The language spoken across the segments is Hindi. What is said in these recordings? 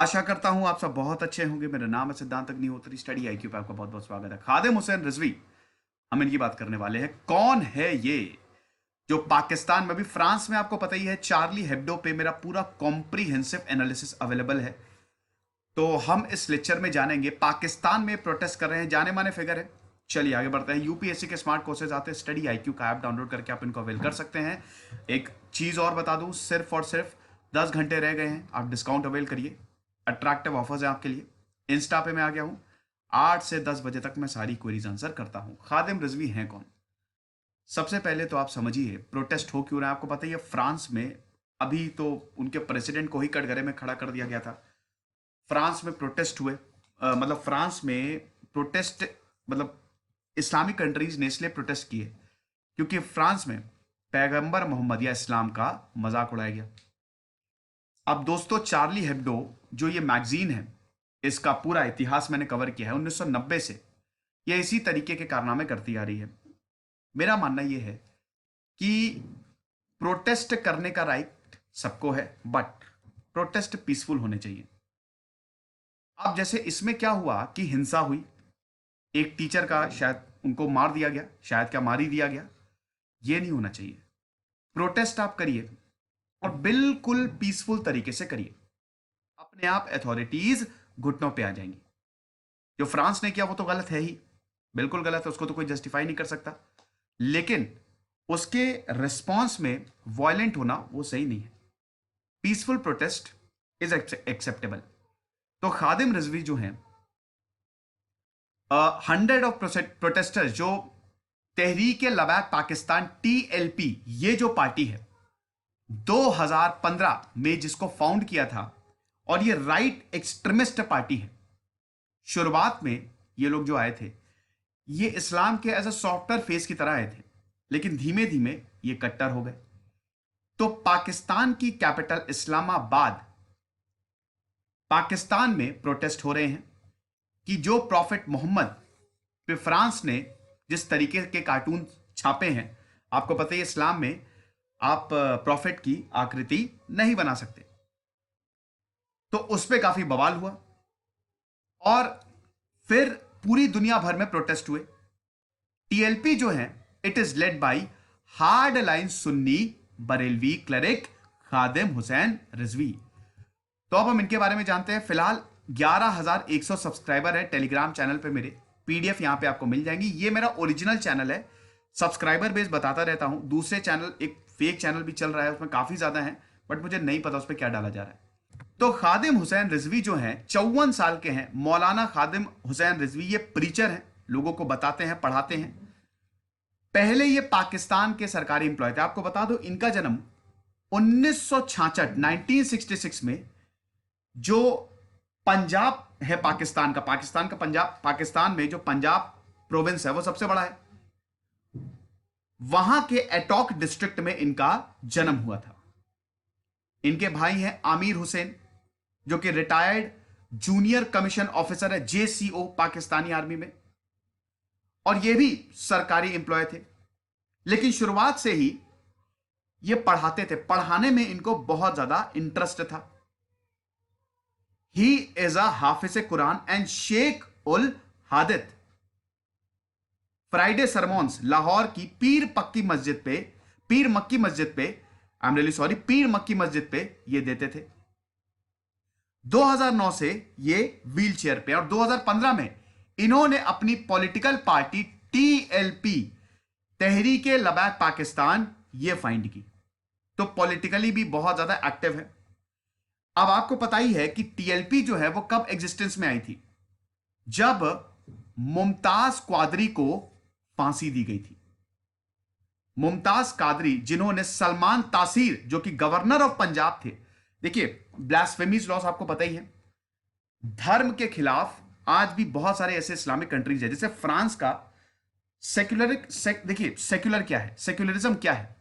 आशा करता हूं आप सब बहुत अच्छे होंगे। मेरा नाम है सिद्धांत अग्निहोत्री। स्टडी आईक्यू पे आपका बहुत बहुत स्वागत है। खादिम हुसैन रिजवी, हम इनकी बात करने वाले हैं। कौन है ये जो पाकिस्तान में भी, फ्रांस में आपको पता ही है, चार्ली हेब्डो पे मेरा पूरा कॉम्प्रीहेंसिव एनालिसिस अवेलेबल है। तो हम इस लेक्चर में जानेंगे पाकिस्तान में प्रोटेस्ट कर रहे हैं जाने माने फिगर है। चलिए आगे बढ़ते हैं। यूपीएससी के स्मार्ट कोर्सेज आते हैं, स्टडी आईक्यू का ऐप डाउनलोड करके आप इनको अवेल कर सकते हैं। एक चीज और बता दूं, सिर्फ और सिर्फ 10 घंटे रह गए हैं, आप डिस्काउंट अवेल करिए। अट्रैक्टिव ऑफर्स है आपके लिए। इंस्टा पे मैं आ गया हूं, 8 से 10 बजे तक मैं सारी क्वेरीज आंसर करता हूं। खादिम रिजवी हैं कौन? सबसे पहले तो आप समझिए प्रोटेस्ट हो क्यों रहा है। आपको पता ही है फ्रांस में अभी तो उनके प्रेसिडेंट को ही कटघरे में खड़ा कर दिया गया था। फ्रांस में प्रोटेस्ट हुए, मतलब फ्रांस में प्रोटेस्ट, मतलब इस्लामिक कंट्रीज ने इसलिए प्रोटेस्ट किए क्योंकि फ्रांस में पैगंबर मोहम्मद या इस्लाम का मजाक उड़ाया गया। अब दोस्तों, चार्ली हेब्डो जो ये मैगजीन है, इसका पूरा इतिहास मैंने कवर किया है 1990 से। ये इसी तरीके के कारनामे करती आ रही है। मेरा मानना यह है कि प्रोटेस्ट करने का राइट सबको है, बट प्रोटेस्ट पीसफुल होने चाहिए। अब जैसे इसमें क्या हुआ कि हिंसा हुई, एक टीचर का शायद उनको मार दिया गया, शायद क्या मार ही दिया गया। ये नहीं होना चाहिए। प्रोटेस्ट आप करिए और बिल्कुल पीसफुल तरीके से करिए, अपने आप अथॉरिटीज घुटनों पे आ जाएंगी। जो फ्रांस ने किया वो तो गलत है ही, बिल्कुल गलत है, उसको तो कोई जस्टिफाई नहीं कर सकता। लेकिन उसके रिस्पॉन्स में वायलेंट होना वो सही नहीं है। Peaceful protest is acceptable. तो खादिम रिजवी जो हैं, 100 ऑफ प्रोटेस्टर्स, जो तहरीक लबैक पाकिस्तान TLP, ये जो पार्टी है 2015 में जिसको फाउंड किया था, और ये राइट एक्सट्रीमिस्ट पार्टी है। शुरुआत में ये लोग जो आए थे, ये इस्लाम के एज अ सॉफ्टवेयर फेस की तरह आए थे, लेकिन धीमे धीमे ये कट्टर हो गए। तो पाकिस्तान की कैपिटल इस्लामाबाद, पाकिस्तान में प्रोटेस्ट हो रहे हैं कि जो प्रॉफिट मोहम्मद पे फ्रांस ने जिस तरीके के कार्टून छापे हैं, आपको पता है इस्लाम में आप प्रॉफिट की आकृति नहीं बना सकते, तो उस पर काफी बवाल हुआ और फिर पूरी दुनिया भर में प्रोटेस्ट हुए। TLP जो है, it is led by hard line Sunni Barelvi cleric Khadim Hussain Rizvi. तो अब हम इनके बारे में जानते हैं। फिलहाल 11,100 सब्सक्राइबर है टेलीग्राम चैनल पे मेरे। PDF यहां पे आपको मिल जाएंगी। ये मेरा ओरिजिनल चैनल है, सब्सक्राइबर बेस बताता रहता हूं। दूसरे चैनल, एक फेक चैनल भी चल रहा है, उसमें काफी ज्यादा है, बट मुझे नहीं पता उस पर क्या डाला जा रहा है। तो खादिम हुसैन रिजवी जो हैं, 54 साल के हैं। मौलाना खादिम हुसैन रिजवी ये प्रीचर हैं, लोगों को बताते हैं, पढ़ाते हैं। पहले ये पाकिस्तान के सरकारी एम्प्लॉय थे। आपको बता दो, इनका जन्म 1966 1966 में, जो पंजाब है पाकिस्तान का पंजाब, पाकिस्तान में जो पंजाब प्रोविंस है वो सबसे बड़ा है, वहां के एटॉक डिस्ट्रिक्ट में इनका जन्म हुआ था। इनके भाई हैं आमिर हुसैन, जो कि रिटायर्ड जूनियर कमीशन ऑफिसर है, JCO पाकिस्तानी आर्मी में, और ये भी सरकारी एम्प्लॉय थे। लेकिन शुरुआत से ही ये पढ़ाते थे, पढ़ाने में इनको बहुत ज्यादा इंटरेस्ट था। He is a Hafiz Quran and Sheikh ul Hadith. Friday sermons Lahore की पीर मक्की मस्जिद पे, आई एम रियली सॉरी, पीर मक्की मस्जिद पे ये देते थे। 2009 से ये व्हील चेयर पे, और 2015 में इन्होंने अपनी पॉलिटिकल पार्टी TLP, तहरीक लबैक पाकिस्तान, ये फाइंड की। तो पॉलिटिकली भी बहुत ज्यादा एक्टिव है। अब आपको पता ही है कि TLP जो है वो कब एग्जिस्टेंस में आई थी, जब मुमताज क्वादरी को फांसी दी गई थी। मुमताज कादरी, जिन्होंने सलमान तासीर, जो कि गवर्नर ऑफ पंजाब थे, देखिए ब्लास्फेमीज लॉस आपको पता ही है, धर्म के खिलाफ आज भी बहुत सारे ऐसे इस्लामिक कंट्रीज है, जैसे फ्रांस का देखिए सेक्युलर क्या है, सेक्युलरिज्म क्या है,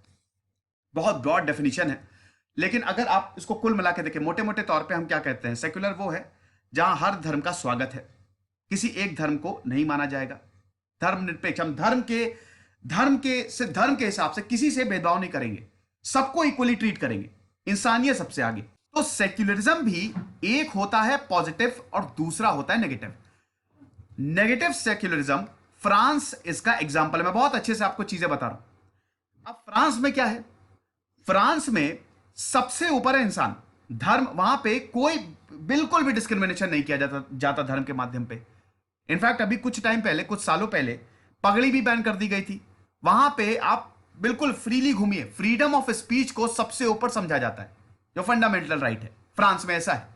बहुत ब्रॉड डेफिनेशन है। लेकिन अगर आप इसको कुल मिला के देखें, मोटे मोटे तौर पे हम क्या कहते हैं, सेक्युलर वो है जहां हर धर्म का स्वागत है, किसी एक धर्म को नहीं माना जाएगा। धर्मनिरपेक्ष, हम धर्म के हिसाब से किसी से भेदभाव नहीं करेंगे, सबको इक्वली ट्रीट करेंगे, इंसानियत सबसे आगे। तो सेक्युलरिज्म भी एक होता है पॉजिटिव और दूसरा होता है नेगेटिव। नेगेटिव सेक्युलरिज्म, फ्रांस इसका एग्जांपल है। मैं बहुत अच्छे से आपको चीजें बता रहा हूं। अब फ्रांस में क्या है, फ्रांस में सबसे ऊपर है इंसान, धर्म, वहां पे कोई बिल्कुल भी डिस्क्रिमिनेशन नहीं किया जाता धर्म के माध्यम पे। इनफैक्ट अभी कुछ टाइम पहले, कुछ सालों पहले पगड़ी भी बैन कर दी गई थी। वहां पे आप बिल्कुल फ्रीली घूमिए। फ्रीडम ऑफ स्पीच को सबसे ऊपर समझा जाता है, जो फंडामेंटल राइट है। फ्रांस में ऐसा है।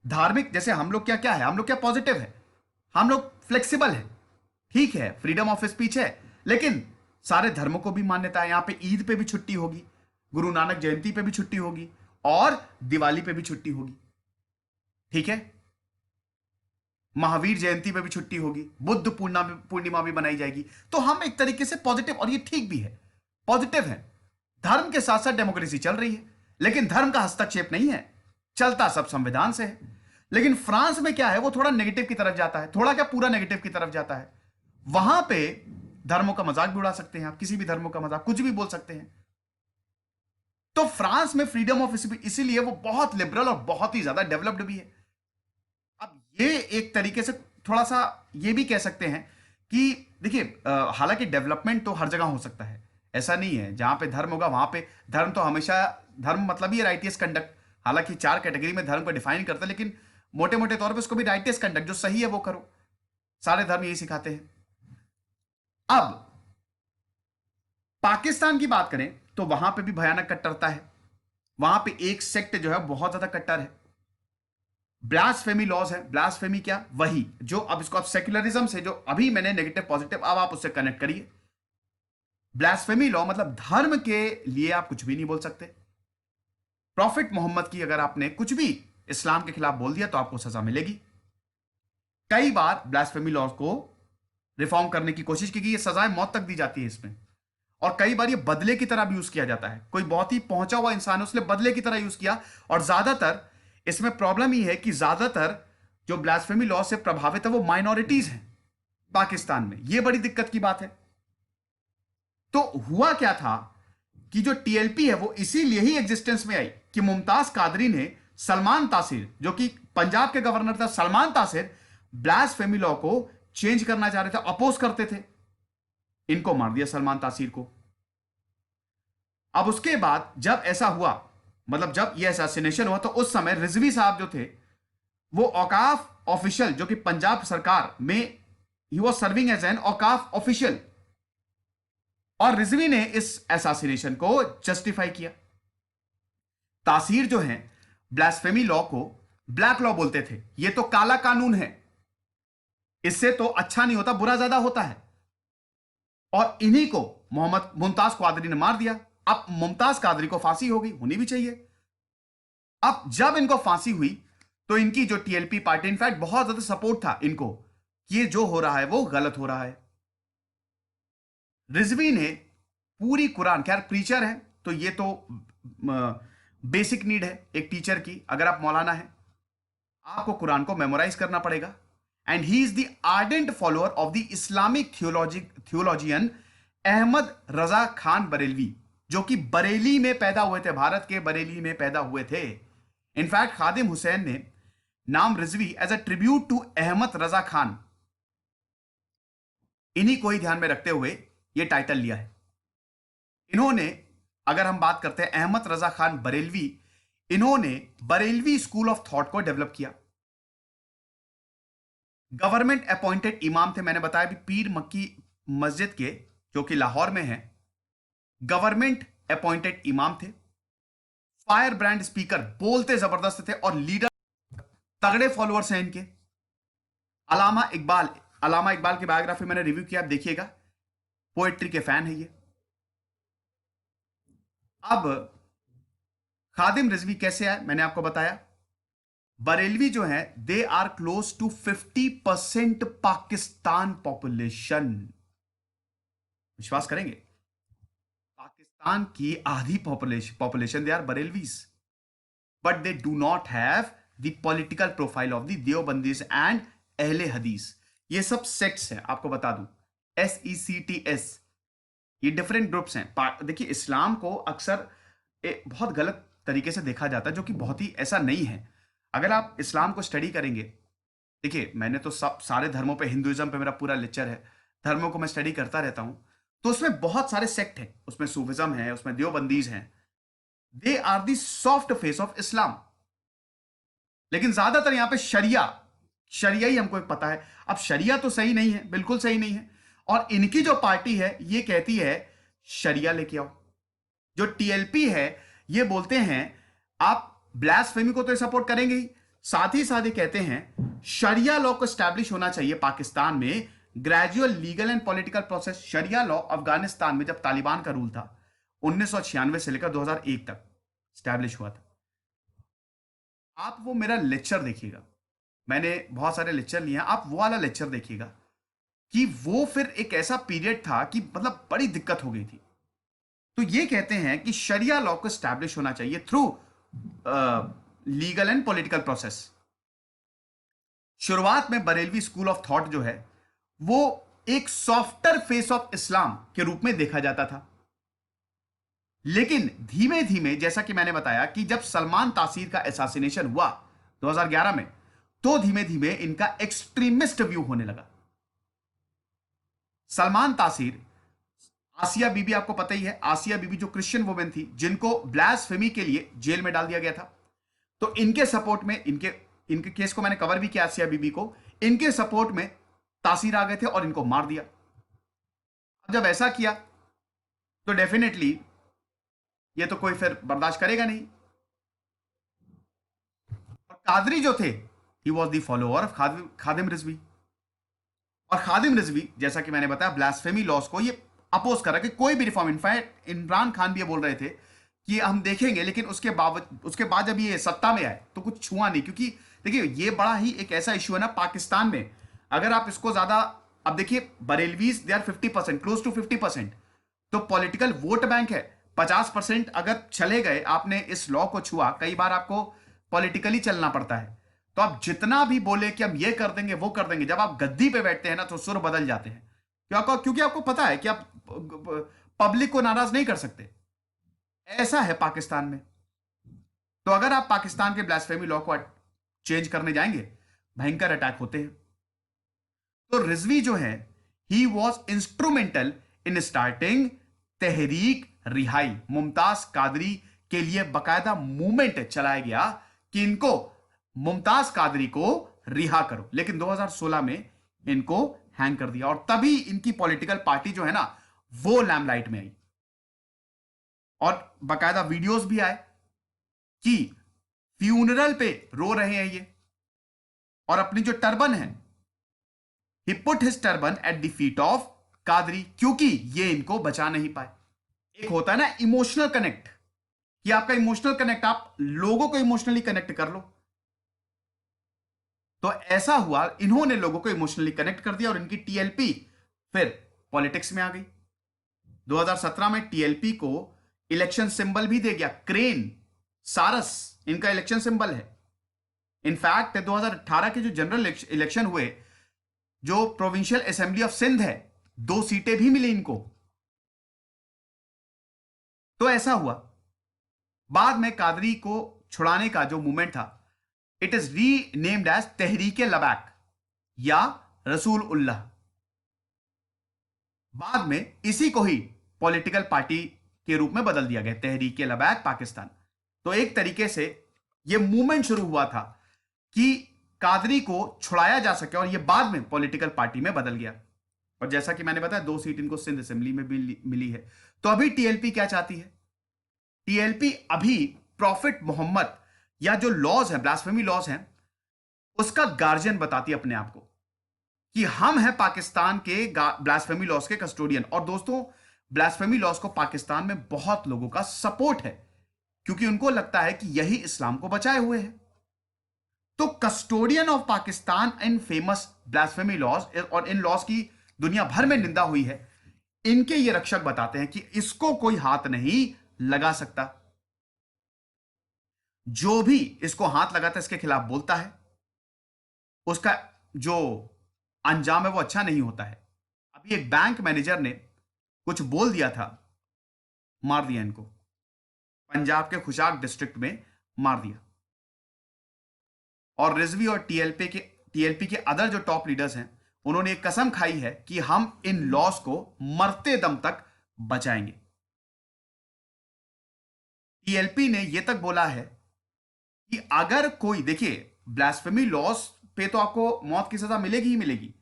धार्मिक, जैसे हम लोग क्या क्या है, हम लोग क्या पॉजिटिव है, हम लोग फ्लेक्सिबल है, ठीक है, फ्रीडम ऑफ स्पीच है, लेकिन सारे धर्मों को भी मान्यता है। यहां पे ईद पे भी छुट्टी होगी, गुरु नानक जयंती पे भी छुट्टी होगी, और दिवाली पे भी छुट्टी होगी, ठीक है, महावीर जयंती पे भी छुट्टी होगी, बुद्ध पूर्णिमा भी मनाई जाएगी। तो हम एक तरीके से पॉजिटिव, और ये ठीक भी है, पॉजिटिव है। धर्म के साथ साथ डेमोक्रेसी चल रही है, लेकिन धर्म का हस्तक्षेप नहीं है, चलता सब संविधान से है। लेकिन फ्रांस में क्या है, वो थोड़ा नेगेटिव की तरफ जाता है, थोड़ा क्या पूरा नेगेटिव की तरफ जाता है। वहां पे धर्मों का मजाक भी उड़ा सकते हैं आप, किसी भी धर्मों का मजाक, कुछ भी बोल सकते हैं। तो फ्रांस में फ्रीडम ऑफ स्पीच, इसीलिए वो बहुत लिबरल और बहुत ही ज्यादा डेवलप्ड भी है। अब ये एक तरीके से थोड़ा सा ये भी कह सकते हैं कि देखिए, हालांकि डेवलपमेंट तो हर जगह हो सकता है, ऐसा नहीं है। जहां पे धर्म होगा वहां पे धर्म तो हमेशा, धर्म मतलब ही राइटियस कंडक्ट। हालांकि 4 कैटेगरी में धर्म को डिफाइन करते हैं, लेकिन मोटे मोटे तौर पे उसको भी राइटियस कंडक्ट, जो सही है वो करो। सारे धर्म यही सिखाते हैं। अब पाकिस्तान की बात करें तो वहां पे भी भयानक कट्टरता है। वहां पे एक सेक्ट जो है बहुत ज्यादा कट्टर है। ब्लास्फेमी लॉज है। ब्लास्फेमी क्या, वही जो, अब इसको आप सेक्युलरिज्म से, जो अभी मैंने नेगेटिव पॉजिटिव, अब आप उससे कनेक्ट करिए। ब्लास्फेमी लॉ मतलब धर्म के लिए आप कुछ भी नहीं बोल सकते। प्रॉफिट मोहम्मद की अगर आपने कुछ भी इस्लाम के खिलाफ बोल दिया तो आपको सजा मिलेगी। कई बार ब्लास्फेमी लॉ को रिफॉर्म करने की कोशिश की गई है, सजाएं मौत तक दी जाती है इसमें। और कई बार ये बदले की तरह भी यूज किया जाता है। कोई बहुत ही पहुंचा हुआ इंसान है, उसने बदले की तरह यूज किया। और ज्यादातर इसमें प्रॉब्लम ही है कि ज्यादातर जो ब्लास्फेमी लॉ से प्रभावित है वो माइनॉरिटीज हैं पाकिस्तान में। ये बड़ी दिक्कत की बात है। तो हुआ क्या था कि जो टीएलपी है वो इसीलिए ही एग्जिस्टेंस में आई कि मुमताज कादरी ने सलमान तासिर, जो कि पंजाब के गवर्नर था, सलमान तासिर ब्लास्फेमी लॉ को चेंज करना चाह रहे थे, अपोज करते थे। इनको मार दिया सलमान तासीर को। अब उसके बाद जब ऐसा हुआ, मतलब जब यह असैसिनेशन हुआ, तो उस समय रिजवी साहब जो थे वो औकाफ ऑफिशियल, जो कि पंजाब सरकार में he was serving as an Auqaf official, और रिजवी ने इस असैसिनेशन को जस्टिफाई किया। तासीर जो है ब्लास्फेमी लॉ को ब्लैक लॉ बोलते थे, ये तो काला कानून है, इससे तो अच्छा नहीं होता, बुरा ज्यादा होता है। और इन्हीं को मोहम्मद मुमताज कादरी ने मार दिया। अब मुमताज कादरी को फांसी हो गई, होनी भी चाहिए। अब जब इनको फांसी हुई तो इनकी जो टीएलपी पार्टी, इनफैक्ट बहुत ज्यादा सपोर्ट था इनको कि ये जो हो रहा है वो गलत हो रहा है। रिजवी ने पूरी कुरान, खैर प्रीचर है तो ये तो बेसिक नीड है एक टीचर की। अगर आप मौलाना है आपको कुरान को मेमोराइज करना पड़ेगा। And he is the ardent follower of the Islamic theologian Ahmad Raza Khan Barelvi, जो कि बरेली में पैदा हुए थे, भारत के बरेली में पैदा हुए थे। इनफैक्ट खादिम हुसैन ने नाम Rizvi as a tribute to Ahmad Raza Khan, इन्हीं को ही ध्यान में रखते हुए यह टाइटल लिया है इन्होंने। अगर हम बात करते हैं अहमद रजा खान बरेलवी, इन्होंने बरेलवी स्कूल ऑफ थॉट को डेवलप किया। गवर्नमेंट अपॉइंटेड इमाम थे, मैंने बताया भी, पीर मक्की मस्जिद के, जो कि लाहौर में है, गवर्नमेंट अपॉइंटेड इमाम थे। फायर ब्रांड स्पीकर, बोलते जबरदस्त थे, और लीडर, तगड़े फॉलोअर्स हैं इनके। अलामा इकबाल की बायोग्राफी मैंने रिव्यू किया, आप देखिएगा, पोएट्री के फैन है ये। अब खादिम रिजवी कैसे आए, मैंने आपको बताया। बरेलवी जो है they are close to 50% Pakistan population. विश्वास करेंगे, पाकिस्तान की आधी population they are Barelvis, but they do not have the political profile of the Deobandis and Ahle Hadith. ये सब सेक्ट्स हैं, आपको बता दूं, SECTS, ये डिफरेंट ग्रुप्स हैं। देखिए, इस्लाम को अक्सर बहुत गलत तरीके से देखा जाता है, जो कि बहुत ही ऐसा नहीं है। अगर आप इस्लाम को स्टडी करेंगे, देखिए मैंने तो सब सारे धर्मों पे, हिंदुइज्म पे मेरा पूरा लेक्चर है, धर्मों को मैं स्टडी करता रहता हूं, तो उसमें बहुत सारे सेक्ट हैं, उसमें सूफिज्म है, उसमें देवबंदीज हैं। They are the soft face of Islam. लेकिन ज्यादातर यहां पे शरिया, शरिया ही हमको पता है। अब शरिया तो सही नहीं है, बिल्कुल सही नहीं है। और इनकी जो पार्टी है ये कहती है शरिया लेके आओ। जो टीएलपी है ये बोलते हैं आप ब्लास्फेमी को तो सपोर्ट करेंगे ही, साथ ही साथ ये कहते हैं शरिया लॉ को स्टैब्लिश होना चाहिए पाकिस्तान में, gradual legal and political process. शरिया लॉ अफगानिस्तान में जब तालिबान का रूल था 1996 से लेकर 2001 तक स्टैब्लिश हुआ था। आप वो मेरा लेक्चर देखिएगा, मैंने बहुत सारे लेक्चर लिए हैं, आप वो वाला लेक्चर देखिएगा कि वो फिर एक ऐसा पीरियड था कि मतलब बड़ी दिक्कत हो गई थी। तो ये कहते हैं कि शरिया लॉ को स्टैब्लिश होना चाहिए through legal and political process. शुरुआत में बरेलवी स्कूल ऑफ थॉट जो है वो एक सॉफ्टर फेस ऑफ इस्लाम के रूप में देखा जाता था, लेकिन धीमे धीमे जैसा कि मैंने बताया कि जब सलमान तासीर का एसासिनेशन हुआ 2011 में, तो धीमे धीमे इनका एक्सट्रीमिस्ट व्यू होने लगा। सलमान तासीर, आसिया बीबी आपको पता ही है, आसिया बीबी जो क्रिश्चियन वुमेन थी जिनको ब्लास्फेमी के लिए जेल में डाल दिया गया था, तो इनके सपोर्ट में, इनके केस को मैंने कवर भी किया, आसिया बीबी को, इनके सपोर्ट में तासीर आ गए थे और इनको मार दिया। अब जब ऐसा किया तो डेफिनेटली ये तो कोई फिर बर्दाश्त करेगा नहीं। और कादरी जो थे, he was the follower of Khadim Rizvi, और खादिम रिजवी जैसा कि मैंने बताया ब्लास्फेमी लॉस को ये अपोज कर रहा कि कोई भी रिफॉर्म, इनफैक्ट इमरान खान भी ये बोल रहे थे कि हम देखेंगे, लेकिन उसके बाद जब ये सत्ता में आए तो कुछ छुआ नहीं। क्योंकि देखिए ये बड़ा ही एक ऐसा इश्यू है ना पाकिस्तान में, अगर आप इसको ज्यादा, अब देखिए बरेलवीज दे आर 50%, क्लोज टू 50%, तो पॉलिटिकल वोट बैंक है 50%। अगर चले गए, आपने इस लॉ को छुआ, कई बार आपको पॉलिटिकली चलना पड़ता है, तो आप जितना भी बोले कि हम ये कर देंगे वो कर देंगे, जब आप गद्दी पे बैठते हैं ना तो सुर बदल जाते हैं। क्योंकि आपको पता है कि आप पब्लिक को नाराज नहीं कर सकते। ऐसा है पाकिस्तान में। तो अगर आप पाकिस्तान के ब्लास्फेमी लॉ को चेंज करने जाएंगे, भयंकर अटैक होते हैं। तो रिजवी जो है, he was instrumental in starting Tehreek Rihai. Mumtaz Qadri के लिए बकायदा मूवमेंट चलाया गया कि इनको, मुमताज कादरी को रिहा करो, लेकिन 2016 में इनको हैंग कर दिया। और तभी इनकी पॉलिटिकल पार्टी जो है ना वो लैमलाइट में आई, और बकायदा वीडियोस भी आए कि फ्यूनरल पे रो रहे हैं ये, और अपनी जो टर्बन है, he put his turban at the feet of Qadri, क्योंकि ये इनको बचा नहीं पाए। एक होता है ना इमोशनल कनेक्ट, कि आपका इमोशनल कनेक्ट, आप लोगों को इमोशनली कनेक्ट कर लो। तो ऐसा हुआ, इन्होंने लोगों को इमोशनली कनेक्ट कर दिया और इनकी टीएलपी फिर पॉलिटिक्स में आ गई। 2017 में टीएलपी को इलेक्शन सिंबल भी दे गया, क्रेन, सारस इनका इलेक्शन सिंबल है। इनफैक्ट 2018 के जो जनरल इलेक्शन हुए, जो प्रोविंशियल असेंबली ऑफ सिंध है, 2 सीटें भी मिली इनको। तो ऐसा हुआ। बाद में कादरी को छुड़ाने का जो मूवमेंट था, it is renamed as Tehreek-e Labbaik Ya Rasool Ullah. बाद में इसी को ही पॉलिटिकल पार्टी के रूप में बदल दिया गया, तहरीके लबैक पाकिस्तान। तो एक तरीके से यह मूवमेंट शुरू हुआ था कि कादरी को छुड़ाया जा सके, और यह बाद में पॉलिटिकल पार्टी में बदल गया। और जैसा कि मैंने बताया 2 सीट इनको सिंध असेंबली में भी मिली है। तो अभी टीएलपी क्या चाहती है? टीएलपी अभी प्रॉफिट मोहम्मद या जो लॉज है, ब्लास्फेमी लॉज हैं, उसका गार्जियन बताती है अपने आप को कि हम हैं पाकिस्तान के ब्लास्फेमी लॉज के कस्टोडियन। और दोस्तों, ब्लास्फेमी लॉज को पाकिस्तान में बहुत लोगों का सपोर्ट है, क्योंकि उनको लगता है कि यही इस्लाम को बचाए हुए हैं। तो custodian of Pakistan in famous blasphemy laws, और इन लॉज की दुनिया भर में निंदा हुई है, इनके ये रक्षक बताते हैं कि इसको कोई हाथ नहीं लगा सकता। जो भी इसको हाथ लगाता है, इसके खिलाफ बोलता है, उसका जो अंजाम है वो अच्छा नहीं होता है। अभी एक बैंक मैनेजर ने कुछ बोल दिया था, मार दिया इनको। पंजाब के खुशाक डिस्ट्रिक्ट में मार दिया। और रिजवी और टीएलपी के अदर जो टॉप लीडर्स हैं, उन्होंने एक कसम खाई है कि हम इन लॉस को मरते दम तक बचाएंगे। टीएलपी ने यह तक बोला है कि अगर कोई, देखिए ब्लास्फेमी लॉस पे तो आपको मौत की सजा मिलेगी ही मिलेगी,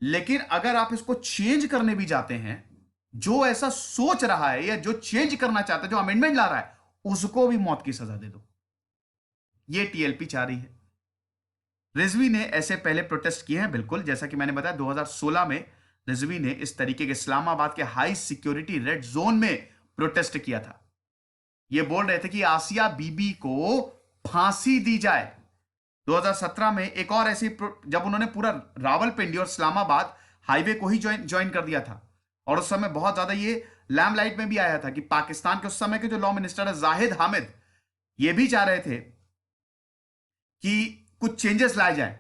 लेकिन अगर आप इसको चेंज करने भी जाते हैं, जो ऐसा सोच रहा है या जो चेंज करना चाहता है, जो अमेंडमेंट ला रहा है, उसको भी मौत की सजा दे दो। ये टीएलपी चाह रही है। रिजवी ने ऐसे पहले प्रोटेस्ट किए हैं, बिल्कुल जैसा कि मैंने बताया 2016 में रिजवी ने इस तरीके के इस्लामाबाद के हाई सिक्योरिटी रेड जोन में प्रोटेस्ट किया था। ये बोल रहे थे कि आसिया बीबी को फांसी दी जाए। 2017 में एक और ऐसी, जब उन्होंने पूरा रावलपिंडी और इस्लामाबाद हाईवे को ही ज्वाइन कर दिया था, और उस समय बहुत ज्यादा ये लैम्पलाइट में भी आया था कि पाकिस्तान के उस समय के जो लॉ मिनिस्टर है जाहिद हामिद, ये भी चाह रहे थे कि कुछ चेंजेस लाए जाए।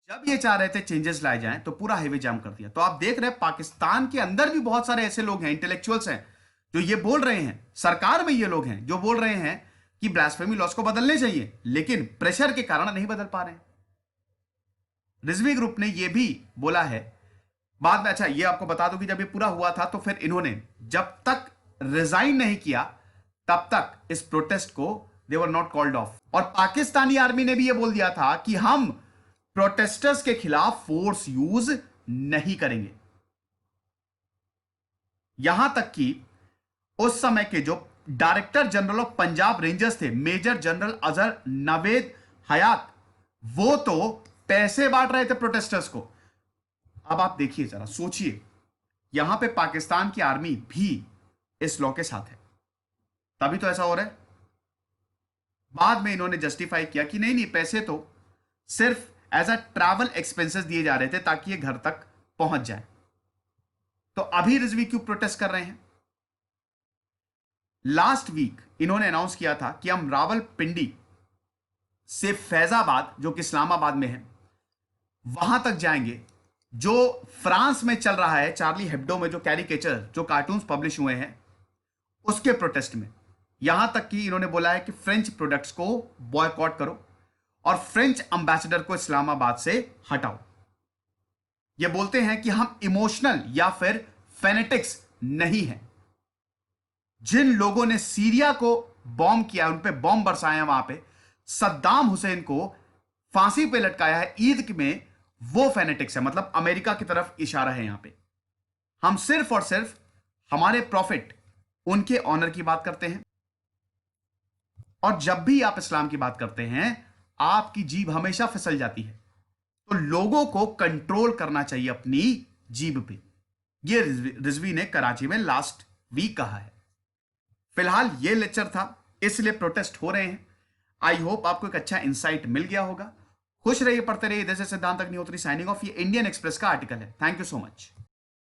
जब ये चाह रहे थे चेंजेस लाए जाएं, तो पूरा हाईवे जाम कर दिया। तो आप देख रहे हैं पाकिस्तान के अंदर भी बहुत सारे ऐसे लोग हैं, इंटेलेक्चुअल्स हैं, जो ये बोल रहे हैं, सरकार में ये लोग हैं जो बोल रहे हैं कि ब्लास्फेमी लॉस को बदलने चाहिए, लेकिन प्रेशर के कारण नहीं बदल पा रहे हैं। रिजवी ग्रुप ने ये भी बोला है बाद में। अच्छा, ये आपको बता दूं कि जब ये पूरा हुआ था तो फिर इन्होंने जब तक रिजाइन नहीं किया तब तक इस प्रोटेस्ट को दे वर नॉट कॉल्ड ऑफ। और पाकिस्तानी आर्मी ने भी ये बोल दिया था कि हम प्रोटेस्टर्स के खिलाफ फोर्स यूज नहीं करेंगे। यहां तक कि उस समय के जो director general of Punjab rangers थे, मेजर जनरल अजहर नवेद हयात, वो तो पैसे बांट रहे थे प्रोटेस्टर्स को। अब आप देखिए, जरा सोचिए, यहां पे पाकिस्तान की आर्मी भी इस लॉ के साथ है, तभी तो ऐसा हो रहा है। बाद में इन्होंने जस्टिफाई किया कि नहीं नहीं, पैसे तो सिर्फ एज अ ट्रैवल एक्सपेंसेस दिए जा रहे थे ताकि ये घर तक पहुंच जाए। तो अभी रिजवी क्यों प्रोटेस्ट कर रहे हैं? लास्ट वीक इन्होंने अनाउंस किया था कि हम रावलपिंडी से फैजाबाद, जो कि इस्लामाबाद में है, वहां तक जाएंगे। जो फ्रांस में चल रहा है, चार्ली हेब्डो में जो कैरिकेचर, जो कार्टून्स पब्लिश हुए हैं, उसके प्रोटेस्ट में। यहां तक कि इन्होंने बोला है कि फ्रेंच प्रोडक्ट्स को बॉयकॉट करो और फ्रेंच एम्बेसडर को इस्लामाबाद से हटाओ। ये बोलते हैं कि हम इमोशनल या फिर फेनेटिक्स नहीं हैं। जिन लोगों ने सीरिया को बॉम्ब किया, उन पे बॉम्ब बरसाया, वहां पे सद्दाम हुसैन को फांसी पे लटकाया है ईद में, वो फेनेटिक्स है। मतलब अमेरिका की तरफ इशारा है यहां पे। हम सिर्फ और सिर्फ हमारे प्रॉफिट, उनके ऑनर की बात करते हैं। और जब भी आप इस्लाम की बात करते हैं, आपकी जीभ हमेशा फिसल जाती है। तो लोगों को कंट्रोल करना चाहिए अपनी जीभ पे। ये रिजवी ने कराची में लास्ट वीक कहा है। फिलहाल ये लेक्चर था, इसलिए प्रोटेस्ट हो रहे हैं। आई होप आपको एक अच्छा इंसाइट मिल गया होगा। खुश रहिए, पढ़ते रहिए। जैसे सिद्धांत अग्निहोत्री साइनिंग ऑफ। ये इंडियन एक्सप्रेस का आर्टिकल है। Thank you so much.